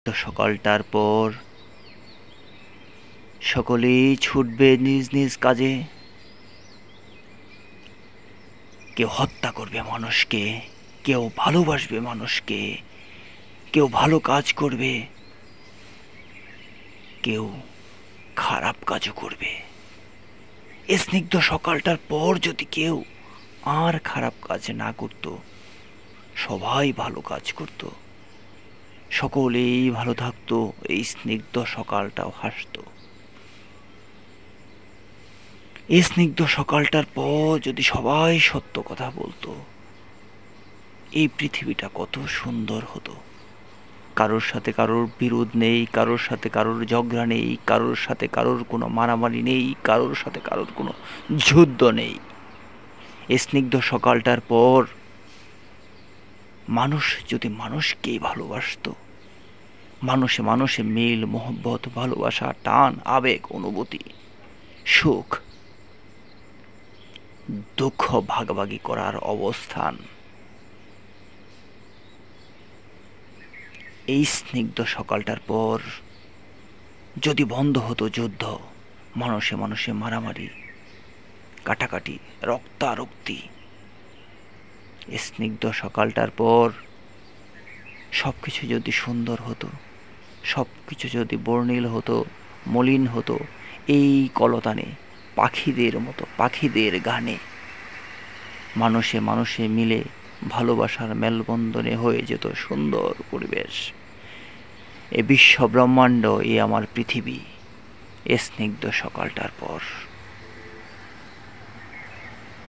তো সকালটার পর সকলেই ছুটবে নিজ নিজ কাজে। কেউ হত্যা করবে মানুষকে, কেউ ভালোবাসবে মানুষকে, কেউ ভালো কাজ করবে, কেউ খারাপ কাজও করবে। এই স্নিগ্ধ সকালটার পর যদি কেউ আর খারাপ কাজ না করত, সবাই ভালো কাজ করত, সকলেই ভালো থাকতো, এই স্নিগ্ধ সকালটাও হাসতো। এই স্নিগ্ধ সকালটার পর যদি সবাই সত্য কথা বলতো, এই পৃথিবীটা কত সুন্দর হতো। কারোর সাথে কারোর বিরোধ নেই, কারোর সাথে কারোর ঝগড়া নেই, কারোর সাথে কারোর কোনো মারামারি নেই, কারোর সাথে কারোর কোনো যুদ্ধ নেই। এই স্নিগ্ধ সকালটার পর মানুষ যদি মানুষকেই ভালোবাসতো, মানুষে মানুষে মিল মোহব্বত, ভালোবাসা, টান, আবেগ, অনুভূতি, সুখ, দুঃখ ভাগাভাগি করার অবস্থান, এই স্নিগ্ধ সকালটার পর যদি বন্ধ হতো যুদ্ধ, মানুষে মানুষে মারামারি, কাটাকাটি, রক্তারক্তি, স্নিগ্ধ সকালটার পর সব কিছু যদি সুন্দর হতো, সব কিছু যদি বর্ণিল হতো, মলিন হতো, এই কলতানে পাখিদের মতো, পাখিদের গানে মানুষে মানুষে মিলে ভালোবাসার মেলবন্ধনে হয়ে যেত সুন্দর পরিবেশ। এ বিশ্ব ব্রহ্মাণ্ড, এ আমার পৃথিবী, এ স্নিগ্ধ সকালটার পর।